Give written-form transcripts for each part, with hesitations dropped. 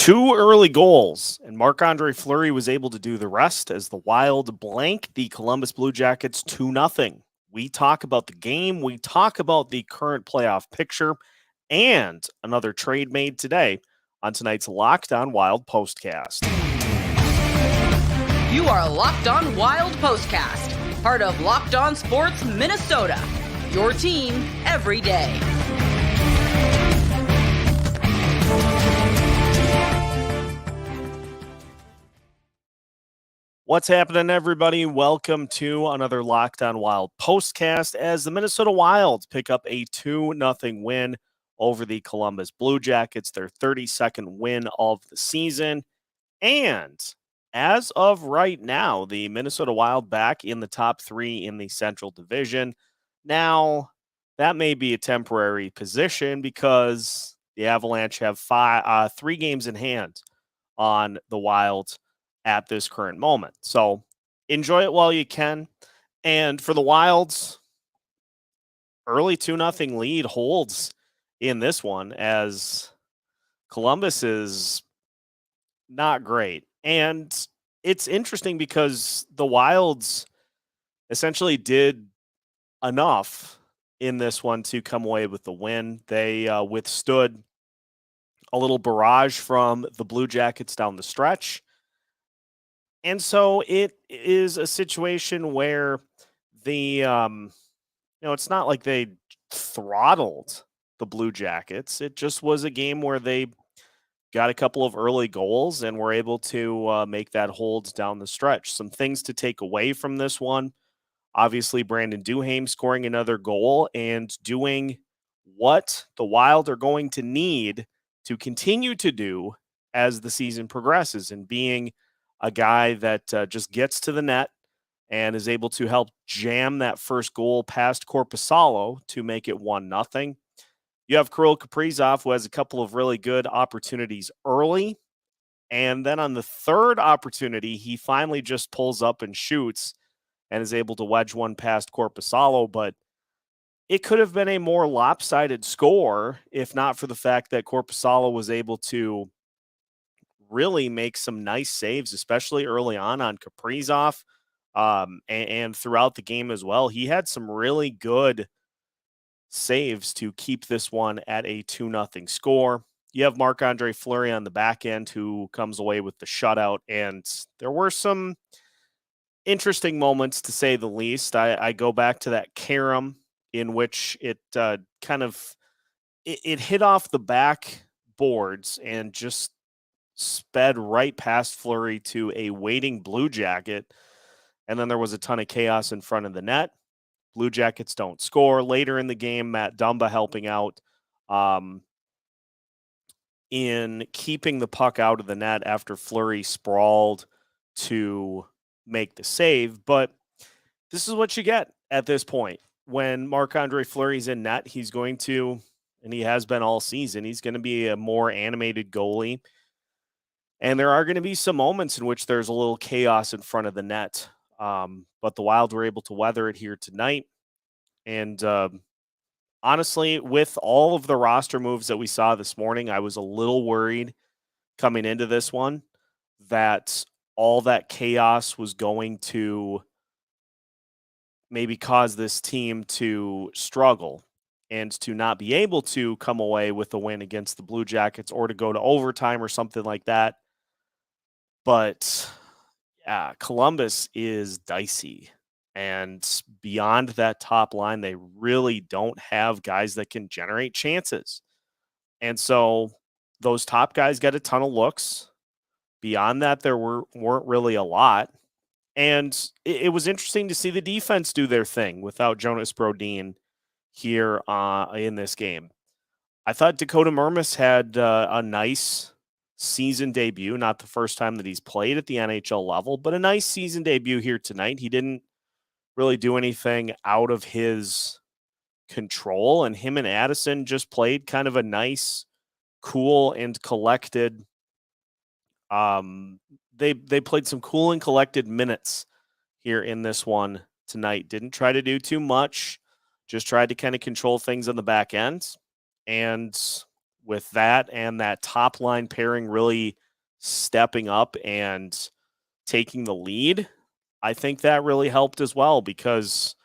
Two early goals, and Marc-Andre Fleury was able to do the rest as the Wild blank the Columbus Blue Jackets 2-0. We talk about the game, we talk about the current playoff picture, and another trade made today on tonight's Locked On Wild Postcast. You are Locked On Wild Postcast, part of Locked On Sports Minnesota, your team every day. What's happening, everybody? Welcome to another Locked On Wild Postcast as the Minnesota Wild pick up a 2-0 win over the Columbus Blue Jackets, their 32nd win of the season. And as of right now, the Minnesota Wild back in the top three in the Central Division. Now, that may be a temporary position because the Avalanche have 3 games in hand on the Wild at this current moment. So enjoy it while you can. And for the Wilds, early 2-0 lead holds in this one as Columbus is not great. And it's interesting because the Wilds essentially did enough in this one to come away with the win. They withstood a little barrage from the Blue Jackets down the stretch. And so it is a situation where it's not like they throttled the Blue Jackets. It just was a game where they got a couple of early goals and were able to make that hold down the stretch. Some things to take away from this one. Obviously, Brandon Duhaime scoring another goal and doing what the Wild are going to need to continue to do as the season progresses, and being a guy that just gets to the net and is able to help jam that first goal past Korpisalo to make it 1-0. You have Kirill Kaprizov, who has a couple of really good opportunities early. And then on the third opportunity, he finally just pulls up and shoots and is able to wedge one past Korpisalo. But it could have been a more lopsided score if not for the fact that Korpisalo was able to really make some nice saves, especially early on Kaprizov, and throughout the game as well. He had some really good saves to keep this one at a 2-0 score. You have Marc-Andre Fleury on the back end who comes away with the shutout, and there were some interesting moments, to say the least. I go back to that carom in which it it hit off the back boards and just sped right past Fleury to a waiting Blue Jacket. And then there was a ton of chaos in front of the net. Blue Jackets don't score. Later in the game, Matt Dumba helping out in keeping the puck out of the net after Fleury sprawled to make the save. But this is what you get at this point. When Marc-Andre Fleury's in net, he's going to, and he has been all season, he's going to be a more animated goalie. And there are going to be some moments in which there's a little chaos in front of the net. But the Wild were able to weather it here tonight. And honestly, with all of the roster moves that we saw this morning, I was a little worried coming into this one that all that chaos was going to maybe cause this team to struggle and to not be able to come away with a win against the Blue Jackets or to go to overtime or something like that. But yeah, Columbus is dicey. And beyond that top line, they really don't have guys that can generate chances. And so those top guys got a ton of looks. Beyond that, there weren't really a lot. And it was interesting to see the defense do their thing without Jonas Brodin here in this game. I thought Dakota Mermis had a nice season debut, not the first time that he's played at the NHL level, but a nice season debut here tonight. He didn't really do anything out of his control, and him and Addison just played kind of a nice, cool and collected. They played some cool and collected minutes here in this one tonight. Didn't try to do too much, just tried to kind of control things on the back end, and with that and that top line pairing really stepping up and taking the lead, I think that really helped as well, because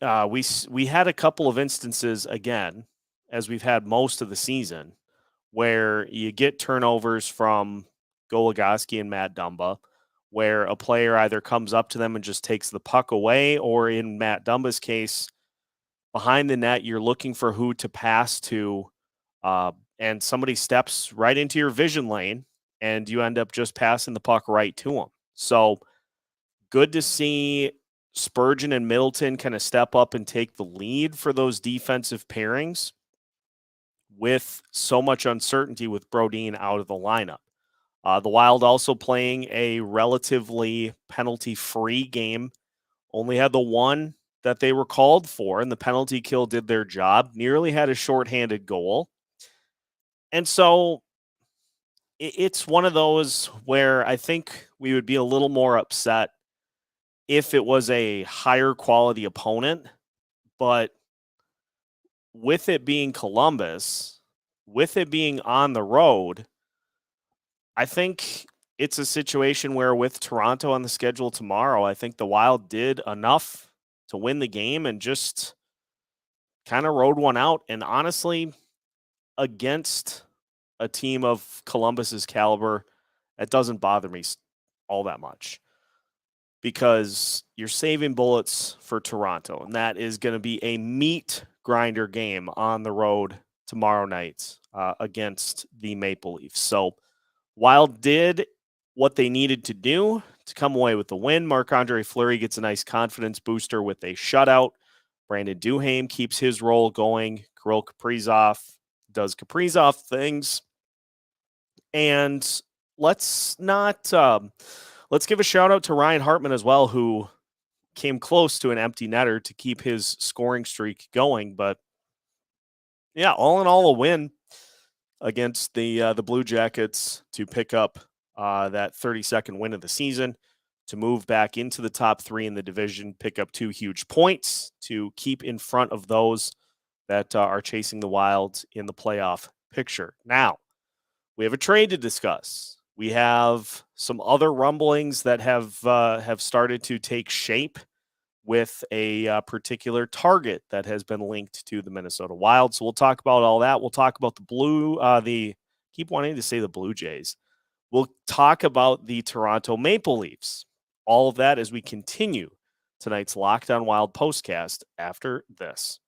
we had a couple of instances, again, as we've had most of the season, where you get turnovers from Goligoski and Matt Dumba, where a player either comes up to them and just takes the puck away, or in Matt Dumba's case, behind the net, you're looking for who to pass to, and somebody steps right into your vision lane, and you end up just passing the puck right to them. So good to see Spurgeon and Middleton kind of step up and take the lead for those defensive pairings with so much uncertainty with Brodin out of the lineup. The Wild also playing a relatively penalty-free game, only had the one that they were called for, and the penalty kill did their job, nearly had a shorthanded goal. And so it's one of those where I think we would be a little more upset if it was a higher quality opponent, but with it being Columbus, with it being on the road, I think it's a situation where with Toronto on the schedule tomorrow, I think the Wild did enough to win the game and just kind of rode one out. And honestly, against a team of Columbus's caliber, it doesn't bother me all that much, because you're saving bullets for Toronto, and that is going to be a meat grinder game on the road tomorrow night against the Maple Leafs. So Wild did what they needed to do to come away with the win. Marc-Andre Fleury gets a nice confidence booster with a shutout. Brandon Duhaime keeps his role going. Kirill Kaprizov does Kaprizov things. And let's give a shout out to Ryan Hartman as well, who came close to an empty netter to keep his scoring streak going. But yeah, all in all, a win against the Blue Jackets to pick up that 32nd win of the season, to move back into the top 3 in the division, pick up 2 huge points to keep in front of those that are chasing the Wild in the playoff picture. Now, we have a trade to discuss. We have some other rumblings that have started to take shape with a particular target that has been linked to the Minnesota Wild. So we'll talk about all that. We'll talk about keep wanting to say the Blue Jays. We'll talk about the Toronto Maple Leafs. All of that as we continue tonight's Locked On Wild postcast after this.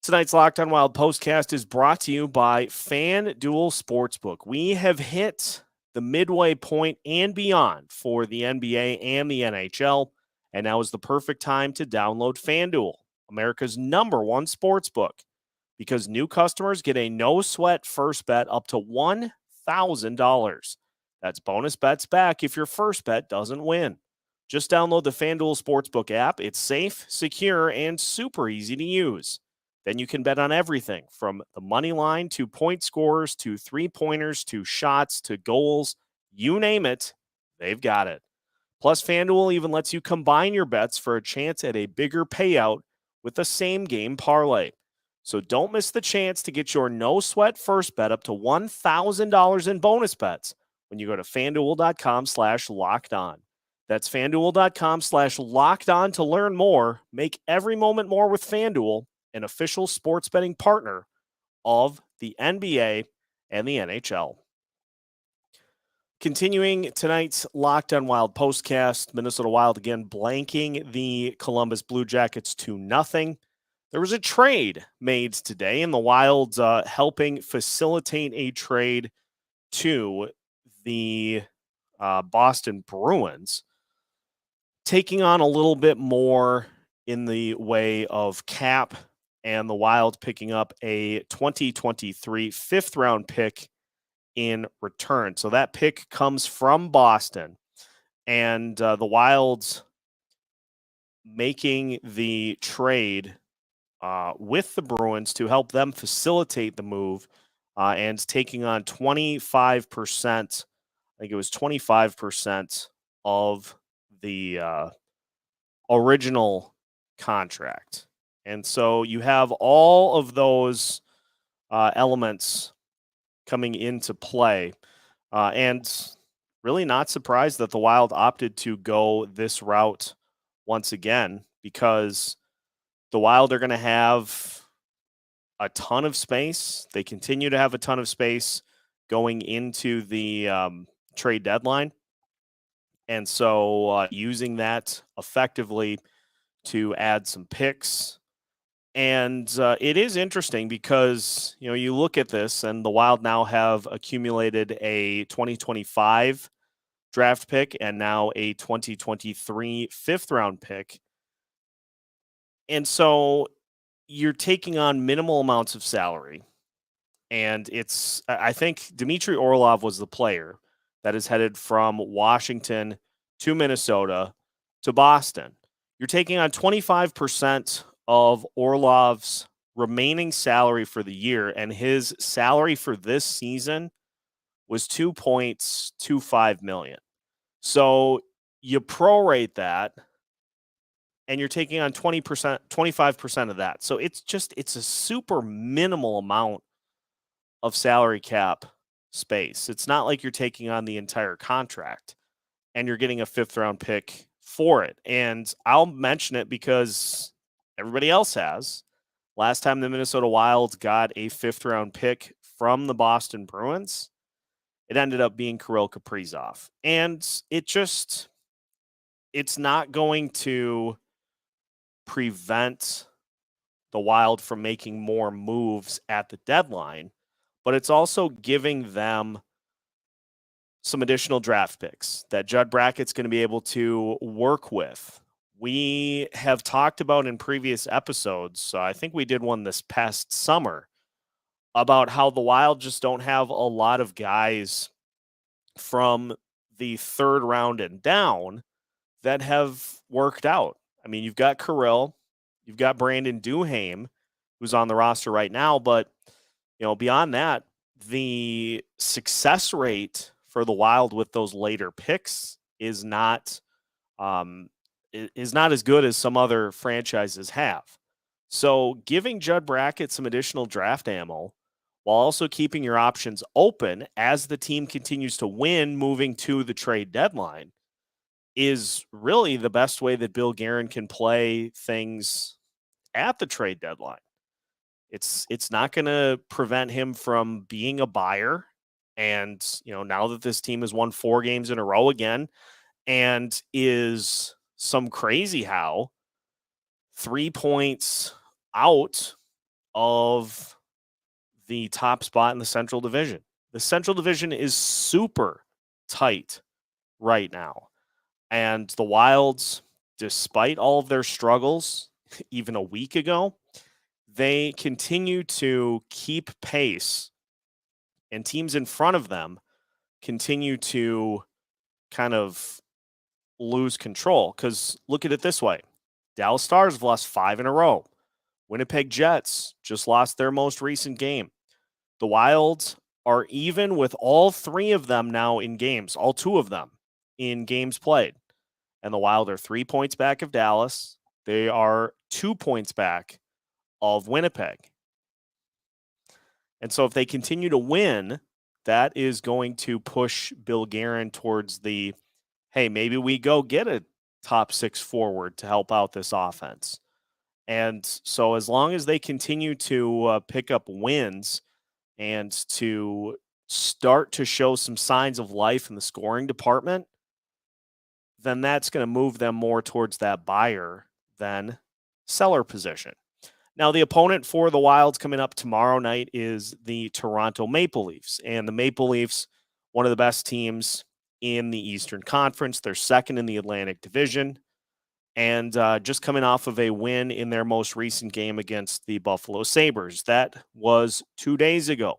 Tonight's Locked On Wild postcast is brought to you by FanDuel Sportsbook. We have hit the midway point and beyond for the NBA and the NHL, and now is the perfect time to download FanDuel, America's #1 sportsbook, because new customers get a no-sweat first bet up to $1,000. That's bonus bets back if your first bet doesn't win. Just download the FanDuel Sportsbook app. It's safe, secure, and super easy to use. Then you can bet on everything from the money line to point scorers to three-pointers to shots to goals. You name it, they've got it. Plus, FanDuel even lets you combine your bets for a chance at a bigger payout with the same game parlay. So don't miss the chance to get your no-sweat first bet up to $1,000 in bonus bets when you go to FanDuel.com/lockedon. That's FanDuel.com/lockedon to learn more. Make every moment more with FanDuel, an official sports betting partner of the NBA and the NHL. Continuing tonight's Locked On Wild postcast, Minnesota Wild again blanking the Columbus Blue Jackets 2-0. There was a trade made today, and the Wild helping facilitate a trade to the Boston Bruins, taking on a little bit more in the way of cap, and the Wild picking up a 2023 fifth-round pick in return. So that pick comes from Boston, and the Wild's making the trade with the Bruins to help them facilitate the move, and taking on 25%, I think it was 25% of the original contract. And so you have all of those elements coming into play. And really not surprised that the Wild opted to go this route once again, because the Wild are going to have a ton of space. They continue to have a ton of space going into the trade deadline. And so using that effectively to add some picks. And it is interesting because, you look at this and the Wild now have accumulated a 2025 draft pick and now a 2023 fifth round pick. And so you're taking on minimal amounts of salary. And I think Dmitry Orlov was the player that is headed from Washington to Minnesota to Boston. You're taking on 25% of Orlov's remaining salary for the year, and his salary for this season was $2.25 million. So you prorate that, and you're taking on 20%, 25% of that. So it's a super minimal amount of salary cap space. It's not like you're taking on the entire contract and you're getting a fifth round pick for it. And I'll mention it because everybody else has. Last time the Minnesota Wild got a fifth round pick from the Boston Bruins, it ended up being Kirill Kaprizov. And it's not going to prevent the Wild from making more moves at the deadline, but it's also giving them some additional draft picks that Judd Brackett's going to be able to work with. We have talked about in previous episodes, so I think we did one this past summer, about how the Wild just don't have a lot of guys from the third round and down that have worked out. I mean, you've got Kirill, you've got Brandon Duhaime, who's on the roster right now, but beyond that, the success rate for the Wild with those later picks is not as good as some other franchises have. So giving Judd Brackett some additional draft ammo while also keeping your options open as the team continues to win moving to the trade deadline is really the best way that Bill Guerin can play things at the trade deadline. It's not going to prevent him from being a buyer. And, now that this team has won 4 games in a row again and is some crazy how 3 points out of the top spot in the Central Division. The Central Division is super tight right now. And the Wilds, despite all of their struggles, even a week ago, they continue to keep pace, and teams in front of them continue to kind of lose control. Because look at it this way. Dallas Stars have lost 5 in a row. Winnipeg Jets just lost their most recent game. The Wilds are even with all 3 of them now in games, all 2 of them in games played. And the Wild are 3 points back of Dallas. They are 2 points back of Winnipeg. And so if they continue to win, that is going to push Bill Guerin towards the, hey, maybe we go get a top 6 forward to help out this offense. And so as long as they continue to pick up wins and to start to show some signs of life in the scoring department, then that's going to move them more towards that buyer than seller position. Now, the opponent for the Wilds coming up tomorrow night is the Toronto Maple Leafs. And the Maple Leafs, one of the best teams in the Eastern Conference. They're second in the Atlantic Division. And just coming off of a win in their most recent game against the Buffalo Sabres. That was 2 days ago.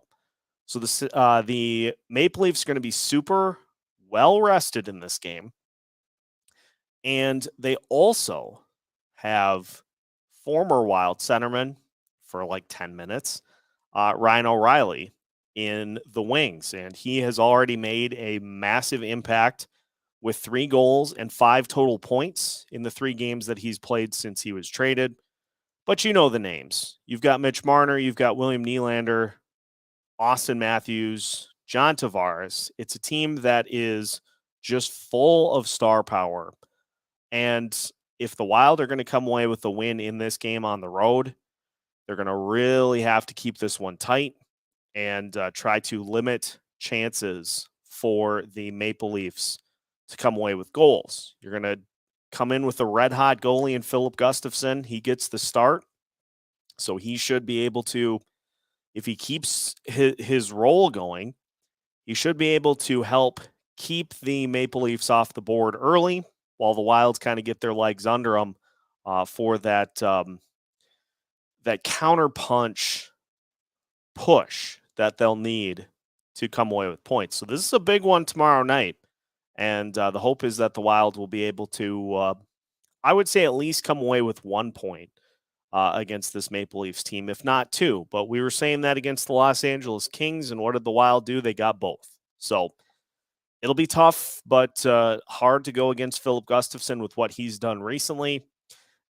So the Maple Leafs are going to be super well rested in this game. And they also have former Wild centerman for like 10 minutes, Ryan O'Reilly in the wings. And he has already made a massive impact with 3 goals and 5 total points in the 3 games that he's played since he was traded. But you know the names. You've got Mitch Marner, you've got William Nylander, Austin Matthews, John Tavares. It's a team that is just full of star power. And if the Wild are going to come away with the win in this game on the road, they're going to really have to keep this one tight and try to limit chances for the Maple Leafs to come away with goals. You're going to come in with a red-hot goalie in Philip Gustafsson. He gets the start, so he should be able to, if he keeps his role going, he should be able to help keep the Maple Leafs off the board early while the Wilds kind of get their legs under them for that that counterpunch push that they'll need to come away with points. So this is a big one tomorrow night. And the hope is that the Wild will be able to, I would say, at least come away with 1 point against this Maple Leafs team, if not 2. But we were saying that against the Los Angeles Kings, and what did the Wild do? They got both. So it'll be tough, but hard to go against Philip Gustafsson with what he's done recently.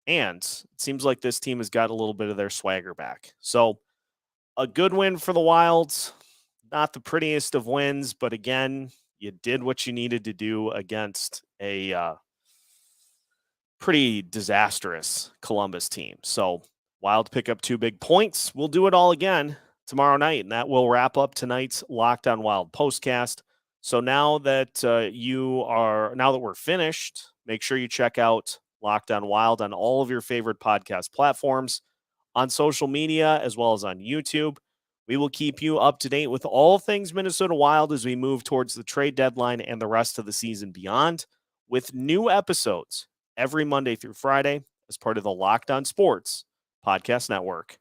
And it seems like this team has got a little bit of their swagger back. So a good win for the Wilds. Not the prettiest of wins, but again, you did what you needed to do against a pretty disastrous Columbus team. So Wild pick up 2 big points. We'll do it all again tomorrow night, and that will wrap up tonight's Locked On Wild postcast. So now that we're finished, make sure you check out Locked On Wild on all of your favorite podcast platforms, on social media, as well as on YouTube. We will keep you up to date with all things Minnesota Wild as we move towards the trade deadline and the rest of the season beyond, with new episodes every Monday through Friday as part of the Locked On Sports Podcast Network.